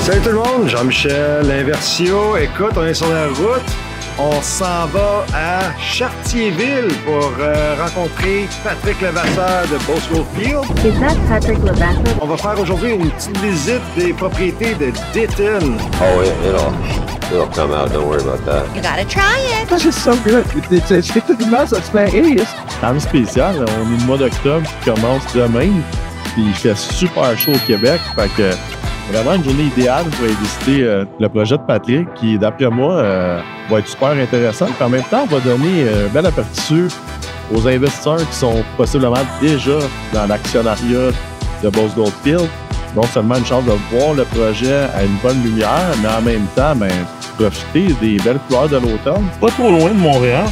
Salut tout le monde, Jean-Michel Inversio. Écoute, on est sur la route. On s'en va à Chartierville pour rencontrer Patrick Levasseur de Boswell Field. Is that Patrick Levasseur? On va faire aujourd'hui une petite visite des propriétés de Ditton. Oh, it'll come out. Don't worry about that. You gotta try it. This is so good. It's effectivement, ça se fait hideous. C'est quand spécial. On est le mois d'octobre qui commence demain. Puis il fait super chaud au Québec. Fait que vraiment une journée idéale pour aller visiter le projet de Patrick qui, d'après moi, va être super intéressant. Puis en même temps, va donner un bel aperçu aux investisseurs qui sont possiblement déjà dans l'actionnariat de Boswell Field. Non seulement une chance de voir le projet à une bonne lumière, mais en même temps, profiter des belles couleurs de l'automne. Pas trop loin de Montréal.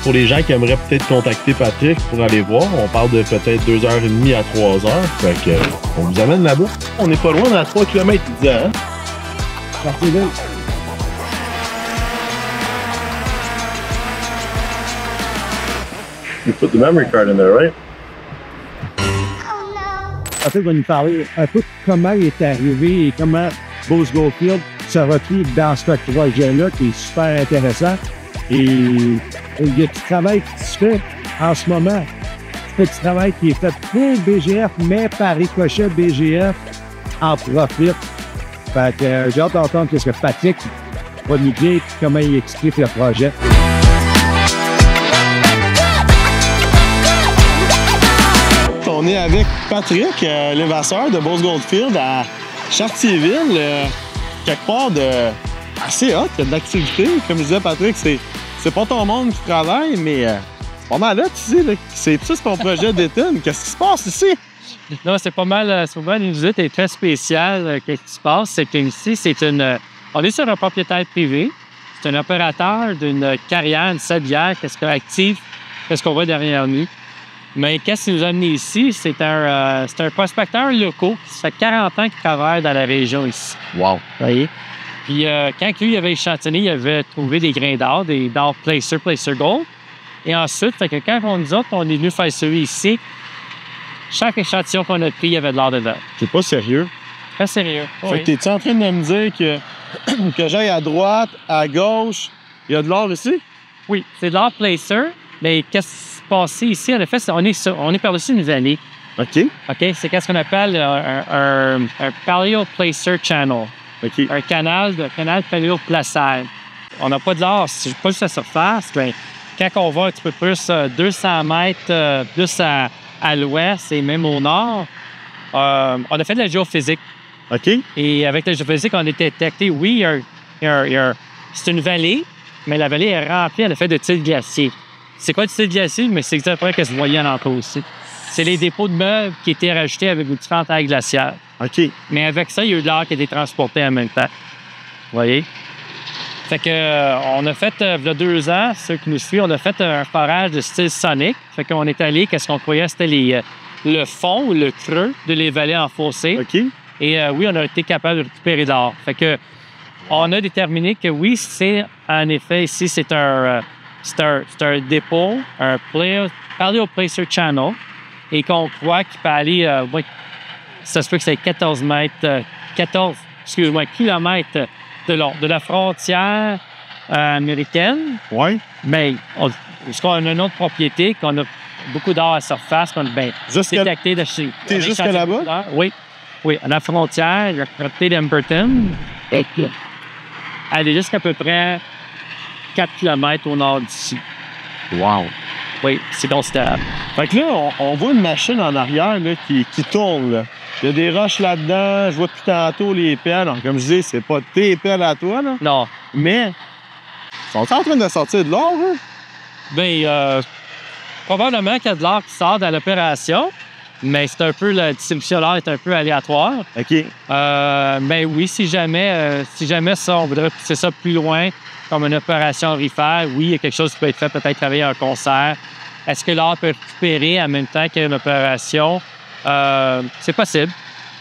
Pour les gens qui aimeraient peut-être contacter Patrick pour aller voir, on parle de peut-être 2h30 à 3h. Fait que, on vous amène là-bas. On n'est pas loin, dans 3 km disant, hein? Chartierville. You put the memory card in there, right? Patrick va nous parler un peu comment il est arrivé et comment Boswell Field se retrouve dans ce projet-là qui est super intéressant. Et il y a du travail qui se fait en ce moment. C'est du travail qui est fait pour BGF, mais par ricochet, BGF en profite. Fait que j'ai hâte d'entendre ce que Patrick va nous dire comment il explique le projet. On est avec Patrick Levasseur de Boswell Field à Chartierville, quelque part de assez hot, il y a de l'activité. Comme je disais, Patrick, c'est pas ton monde qui travaille, mais pas mal là, tu sais, c'est ton projet d'étude. Qu'est-ce qui se passe ici? Non, c'est pas mal une visite est très spéciale. Qu'est-ce qui se passe? C'est qu'ici, on est sur un propriétaire privé. C'est un opérateur d'une carrière, une sablière, qu'est-ce qu'on active, qu'est-ce qu'on voit derrière nous. Mais qu'est-ce qui nous a amené ici? C'est un prospecteur local qui ça fait 40 ans qu'il travaille dans la région ici. Wow! Vous voyez? Puis quand lui il avait échantillonné, il avait trouvé des grains d'or, des d'or Placer Gold. Et ensuite, fait que quand nous autres, on est venu faire celui ici, chaque échantillon qu'on a pris, il y avait de l'or dedans. C'est pas sérieux. Très sérieux. Fait que t'es-tu en train de me dire que j'aille à droite, à gauche, il y a de l'or ici? Oui, c'est de l'or Placer. Mais qu'est-ce qui s'est passé ici? En effet, on est par-dessus une vallée. OK. OK? C'est qu'est-ce qu'on appelle un Paleo Placer Channel. OK. Un canal paléoplaciaire. On n'a pas de l'or, c'est pas juste à la surface, mais quand on va un petit peu plus 200 mètres plus à l'ouest et même au nord, on a fait de la géophysique. OK. Et avec la géophysique, on a détecté, oui, c'est une vallée, mais la vallée est remplie en effet de tiles glaciers. C'est quoi le style glacier? Mais c'est exactement ce que vous voyez en entour aussi. C'est les dépôts de meubles qui étaient rajoutés avec les différentes aires glaciaires. OK. Mais avec ça, il y a eu de l'air qui a été transporté en même temps. Vous voyez? Fait que on a fait, il y a 2 ans, ceux qui nous suivent, on a fait un forage de style sonique. Fait qu'on est allé, qu'est-ce qu'on croyait, c'était le fond ou le creux de les vallées enfoncées. OK. Et oui, on a été capable de récupérer de l'or. Fait que on a déterminé que oui, c'est en effet, ici, c'est un dépôt, un Paleo Placer Channel, et qu'on croit qu'il peut aller, ça se peut que c'est 14 kilomètres de long, de la frontière américaine. Oui. Mais on a une autre propriété, qu'on a beaucoup d'or à la surface, qu'on a détecté de chez. T'es jusqu'à là-bas? Oui. Oui, à la frontière, la propriété d'Emperton. Elle est jusqu'à peu près 4 km au nord d'ici. Wow! Oui, c'est considérable. Fait que là, on voit une machine en arrière là, qui tourne. Là. Il y a des roches là-dedans. Je vois depuis tantôt les pelles. Alors, comme je dis, c'est pas tes pelles à toi. Là. Non. Mais, sont-ils en train de sortir de l'or? Hein? Bien, probablement qu'il y a de l'or qui sort dans l'opération, mais c'est un peu, la distribution de l'or est un peu aléatoire. OK. Mais oui, si jamais ça, on voudrait pousser ça plus loin, comme une opération aurifère, oui, il y a quelque chose qui peut être fait, peut-être travailler un concert. Est-ce que l'or peut être récupéré en même temps qu'il y a une opération? C'est possible.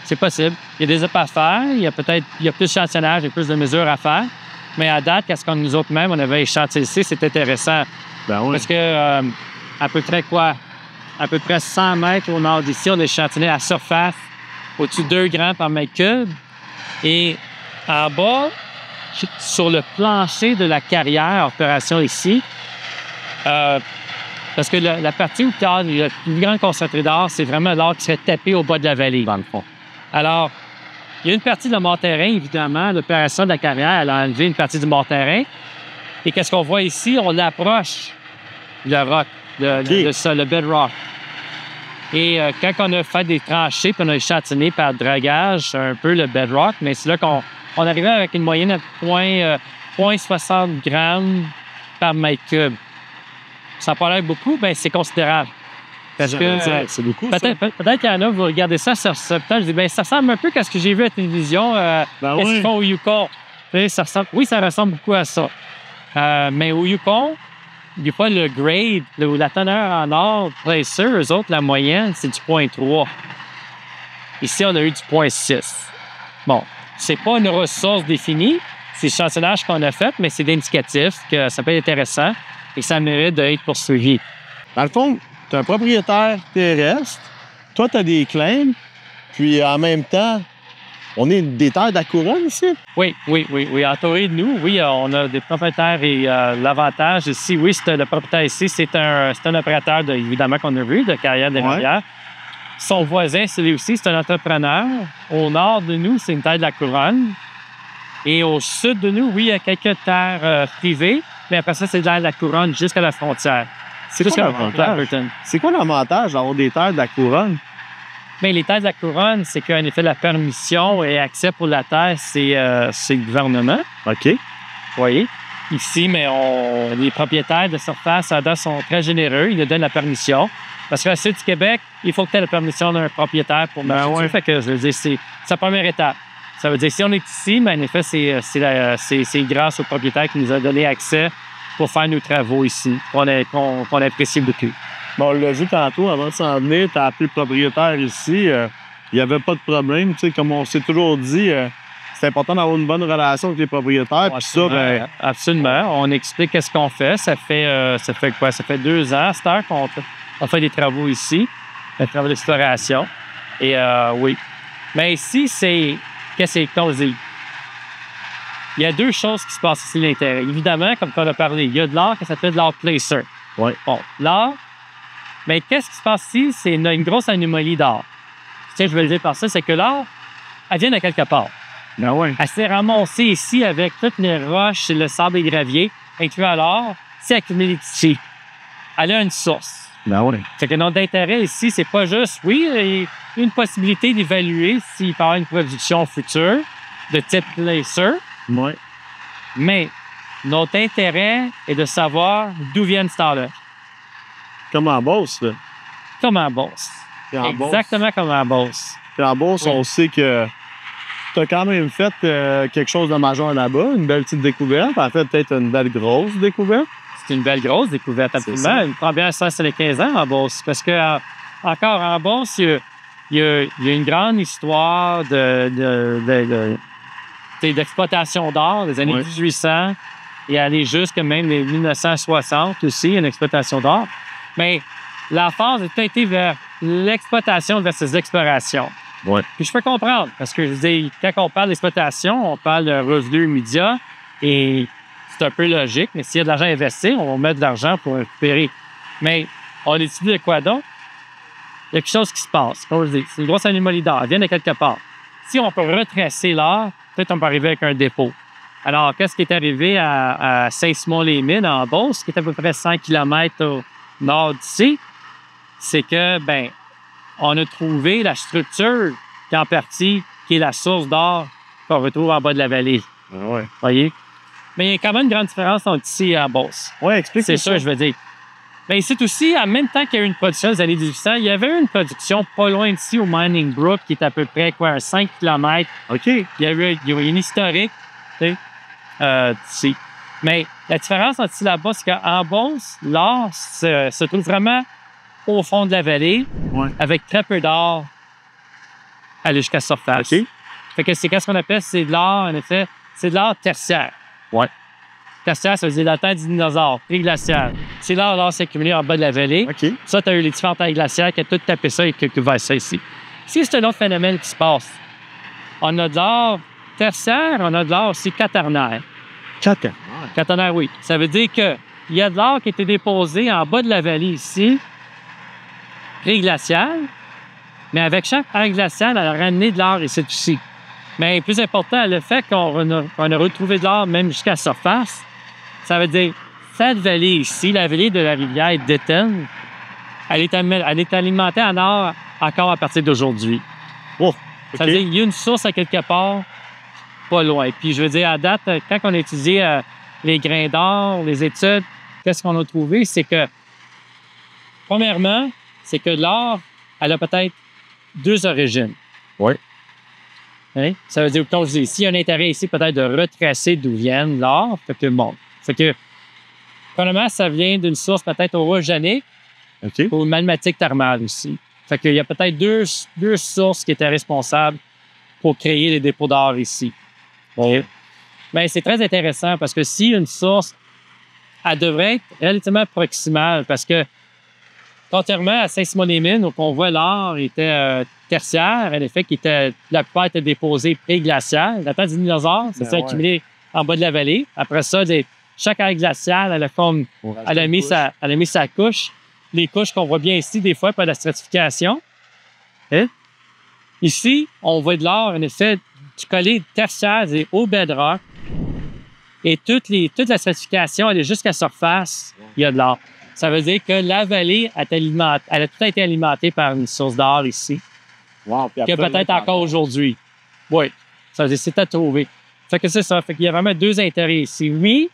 C'est possible. Il y a des op à faire. Il y a plus d'échantillonnage et plus de mesures à faire. Mais à date, qu'est-ce qu'on nous autres même, on avait échantillonné ici, c'est intéressant. Ben oui. Parce que à peu près 100 mètres au nord d'ici, on a échantillonné à la surface au-dessus de 2 grammes par mètre cube. Et En bas, sur le plancher de la carrière, opération ici, parce que la partie où il y a le plus grand concentré d'or, c'est vraiment l'or qui serait tapé au bas de la vallée, dans le fond. Alors, il y a une partie de mon terrain, évidemment. L'opération de la carrière, elle a enlevé une partie du mon terrain. Et qu'est-ce qu'on voit ici? On approche le rock, le bedrock. Et quand on a fait des tranchées, puis on a échantillonné par dragage un peu le bedrock, mais c'est là qu'on arrivait avec une moyenne de 0,60 grammes par mètre cube. Ça n'a pas l'air beaucoup, bien, c'est considérable. Parce que c'est beaucoup, peut-être qu'il y en a, vous regardez ça, peut-être, je dis, bien, ça ressemble un peu à ce que j'ai vu à la télévision, qu'est-ce qu'ils font au Yukon. Ça ressemble beaucoup à ça. Mais au Yukon, des fois, le grade, ou la teneur en or, Placer, eux autres, la moyenne, c'est du 0,3. Ici, on a eu du 0,6. Bon, c'est pas une ressource définie, c'est l'échantillonnage qu'on a fait, mais c'est d'indicatif, que ça peut être intéressant et ça mérite d'être poursuivi. Dans le fond, tu es un propriétaire terrestre, toi, tu as des claims, puis en même temps, on est des terres de la couronne ici? Oui. Entouré de nous, oui, on a des propriétaires et l'avantage ici, oui, le propriétaire ici, c'est un opérateur, évidemment, qu'on a vu, de Carrière des Rivières. Son voisin, c'est lui aussi, c'est un entrepreneur. Au nord de nous, c'est une terre de la couronne. Et au sud de nous, oui, il y a quelques terres privées, mais après ça, c'est de la couronne jusqu'à la frontière. C'est quoi l'avantage? C'est quoi l'avantage d'avoir des terres de la couronne? Bien, les terres de la couronne, c'est qu'en effet, la permission et accès pour la terre, c'est le gouvernement. OK. Vous voyez? Ici, mais les propriétaires de surface sont très généreux. Ils nous donnent la permission. Parce qu'à sud du Québec, il faut que tu aies la permission d'un propriétaire pour marcher. Fait que, je veux dire, c'est la première étape. Ça veut dire, si on est ici, mais en effet, c'est grâce au propriétaire qui nous a donné accès pour faire nos travaux ici, qu'on apprécie beaucoup. Bon, on l'a vu tantôt, avant de s'en venir, tu as appelé le propriétaire ici. Il n'y avait pas de problème. Tu sais, comme on s'est toujours dit, c'est important d'avoir une bonne relation avec les propriétaires. Puis ça, ben... Absolument. On explique qu'est-ce qu'on fait. Ça fait quoi? Ça fait 2 ans, cette heure qu'on fait des travaux ici, des travaux d'exploration. Et oui. Mais ici, qu'est-ce qu'on dit? Il y a 2 choses qui se passent ici à l'intérieur. Évidemment, comme on a parlé, il y a de l'or qui s'appelle de l'or placer. Oui. Bon, l'or, mais qu'est-ce qui se passe ici? C'est une grosse anomalie d'or. Je veux le dire par ça, c'est que l'or, elle vient de quelque part. Ben oui. Elle s'est ramassée ici avec toutes les roches, le sable et le gravier, incluant l'or, c'est accumulé ici. Elle a une source. Ben oui. Fait que notre intérêt ici, c'est pas juste, oui, il y a une possibilité d'évaluer s'il peut y avoir une production future de type placer. Oui. Mais notre intérêt est de savoir d'où viennent ces terres-là. Comme en Beauce, là. Comme en Beauce. Exactement comme en Beauce. Puis en Beauce, on sait que tu as quand même fait quelque chose de majeur là-bas, une belle petite découverte. En fait, peut-être une belle grosse découverte. C'est une belle grosse découverte, absolument. Une première ça, c'est les 15 ans en Beauce. Parce que encore en Beauce, il y a une grande histoire d'exploitation d'or des années 1800 et aller jusqu'à même les 1960 aussi, une exploitation d'or. Mais la phase a été vers l'exploitation versus l'exploration. Ouais. Puis je peux comprendre, parce que je dis, quand on parle d'exploitation, on parle de revenus immédiats et c'est un peu logique, mais s'il y a de l'argent investi, on va mettre de l'argent pour récupérer. Mais on décide de quoi donc? Il y a quelque chose qui se passe. Comme je dis, c'est une grosse anomalie d'or, elle vient de quelque part. Si on peut retracer l'or, peut-être on peut arriver avec un dépôt. Alors, qu'est-ce qui est arrivé à Saint-Simon-les-Mines, en Beauce, qui est à peu près 100 km au nord d'ici? C'est que, on a trouvé la structure qui, en partie, qui est la source d'or qu'on retrouve en bas de la vallée. Ouais. Voyez? Mais il y a quand même une grande différence entre ici et en Beauce. Oui, explique. C'est ça, je veux dire. Mais ici aussi, en même temps qu'il y a eu une production des années 1800, il y avait une production pas loin d'ici au Mining Brook, qui est à peu près, un 5 km. OK. Il y a eu une historique, tu sais, d'ici. Mais la différence entre ici et là-bas, c'est qu'en Beauce, l'or se trouve vraiment au fond de la vallée, avec très peu d'or aller jusqu'à la surface. OK. Fait que c'est qu'est-ce qu'on appelle, c'est de l'or, en effet, c'est de l'or tertiaire. Ouais. Tertiaire, ça veut dire la taille du dinosaure, pré-glaciaire. C'est là où l'or s'est accumulé en bas de la vallée. OK. Ça, tu as eu les différentes tailles glaciaires qui ont tout tapé ça et qui ont couvert ça ici. Ici, c'est un autre phénomène qui se passe. On a de l'or tertiaire, on a de l'or aussi quaternaire. Quaternaire, oui. Ça veut dire qu'il y a de l'or qui a été déposé en bas de la vallée ici, pré-glacial, mais avec chaque ère glaciale, elle a ramené de l'or ici aussi. Mais plus important, le fait qu'on a retrouvé de l'or même jusqu'à la surface, ça veut dire cette vallée ici, la vallée de la rivière d'Etten, elle est alimentée en or encore à partir d'aujourd'hui. Oh, Ça veut dire qu'il y a une source à quelque part, pas loin. Puis je veux dire, à date, quand on a étudié les grains d'or, les études, qu'est-ce qu'on a trouvé? C'est que, premièrement, c'est que l'or, elle a peut-être 2 origines. Oui. Hein? Ça veut dire, comme je dis, s'il y a un intérêt ici, peut-être de retracer d'où vient l'or, fait que bon. Fait que, premièrement, ça vient d'une source peut-être orogénique ou magmatique thermale aussi. Fait qu'il y a peut-être deux sources qui étaient responsables pour créer les dépôts d'or ici. Oui. Mais c'est très intéressant parce que si une source, elle devrait être relativement proximale parce que, contrairement à Saint-Simon-des-Mines, où on voit l'or était tertiaire, en effet, la plupart étaient déposés pré-glacial. La temps des dinosaures, ça s'est accumulé en bas de la vallée. Après ça, chaque ère glaciale, elle a mis sa couche. Les couches qu'on voit bien ici, des fois, par la stratification. Hein? Ici, on voit de l'or, en effet, du collé tertiaire et au bedrock. Et toute la stratification, elle est jusqu'à la surface, il y a de l'or. Ça veut dire que la vallée, elle a tout été alimentée par une source d'or ici. Wow, qu'il y a peut-être encore aujourd'hui. Oui, ça veut dire c'est à trouver. Fait que c'est ça. Fait qu'il y a vraiment 2 intérêts ici. Oui,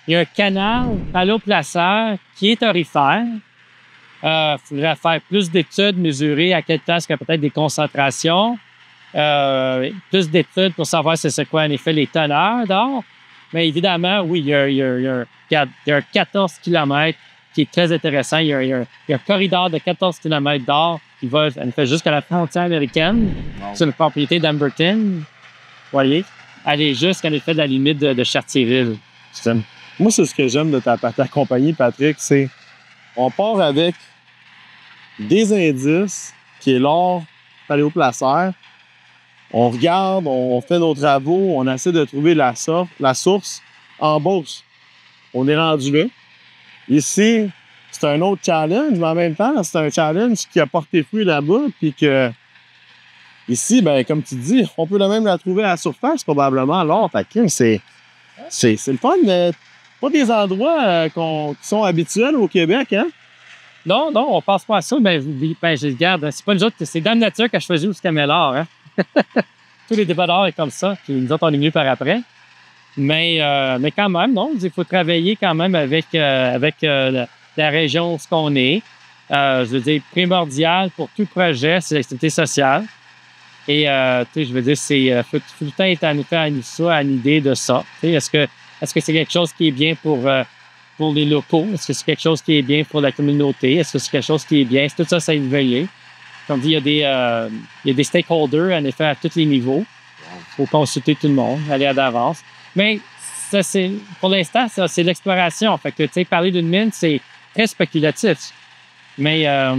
il y a un canal alloplaceur qui est aurifère. Il faudrait faire plus d'études, mesurer à quel temps est-ce qu'il y a peut-être des concentrations, plus d'études pour savoir c'est quoi en effet les teneurs d'or. Mais évidemment, oui, il y a un 14 km qui est très intéressant. Il y a un corridor de 14 km d'or qui va en effet jusqu'à la frontière américaine. Wow. C'est une propriété d'Amberton. Vous voyez? Aller jusqu'à l'effet de la limite de Chartierville. Moi, c'est ce que j'aime de ta compagnie, Patrick, c'est on part avec des indices, qui est l'or paléoplacère. On regarde, on fait nos travaux, on essaie de trouver la source en Beauce. On est rendu là. Ici, c'est un autre challenge, mais en même temps, c'est un challenge qui a porté fruit là-bas, puis que ici, ben comme tu dis, on peut même la trouver à la surface, probablement, l'or. Fait que c'est le fun, mais pas des endroits qui sont habituels au Québec, hein? Non, on passe pas à ça, mais je regarde, c'est pas nous autres, c'est dans la nature que je faisais jusqu'à Mélard, hein? Tous les débats d'or est comme ça, puis nous autres, on est venus par après. Mais quand même, non, il faut travailler quand même avec la région où on est. Je veux dire, primordial pour tout projet, c'est l'activité sociale. Et, je veux dire, faut tout le temps être à l'idée de ça. Est-ce que c'est quelque chose qui est bien pour les locaux? Est-ce que c'est quelque chose qui est bien pour la communauté? Est-ce que c'est quelque chose qui est bien? Tout ça, c'est évalué. Comme dit, il y a des stakeholders, en effet, à tous les niveaux. Il faut consulter tout le monde, aller à d'avance. Mais ça, pour l'instant, c'est l'exploration. Fait que, parler d'une mine, c'est très spéculatif. Mais il y a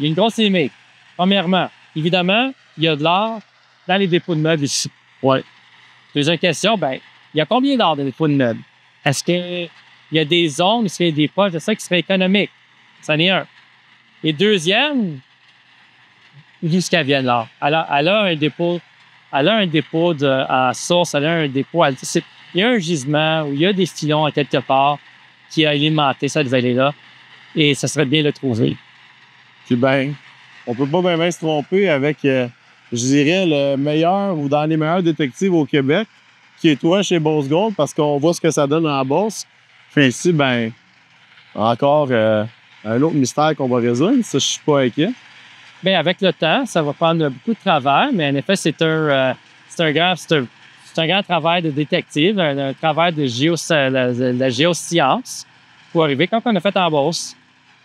une grosse limite. Premièrement, évidemment, il y a de l'or dans les dépôts de meubles ici. Ouais. Deuxième question, il y a combien d'or dans les dépôts de meubles? Est-ce qu'il y a des zones, est-ce qu'il y a des poches de ça qui seraient économiques? C'en est un. Et deuxième, jusqu'à vient l'or. Elle a un dépôt à source, elle a un dépôt. Il y a un gisement où il y a des filons à quelque part qui a alimenté cette vallée-là. Et ça serait bien de le trouver. Puis on peut pas bien se tromper avec, je dirais, le meilleur ou dans les meilleurs détectives au Québec, qui est toi chez Beauce Gold, parce qu'on voit ce que ça donne en Beauce. Puis ici, encore un autre mystère qu'on va résoudre. Ça, je suis pas inquiet. Bien, avec le temps, ça va prendre beaucoup de travail, mais en effet, c'est un grand travail de détective, un travail de la géoscience pour arriver quand on a fait en Beauce.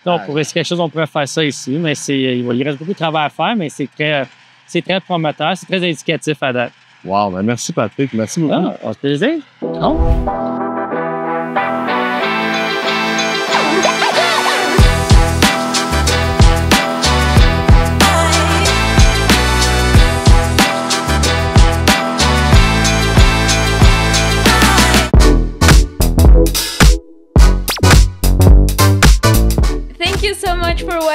Donc, c'est quelque chose, on pourrait faire ça ici, mais il reste beaucoup de travail à faire, mais c'est très prometteur, c'est très indicatif à date. Wow, merci Patrick, merci beaucoup. On se plaisir. Non?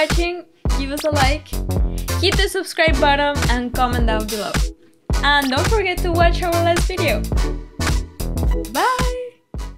watching, give us a like, hit the subscribe button and comment down below. And don't forget to watch our last video. Bye!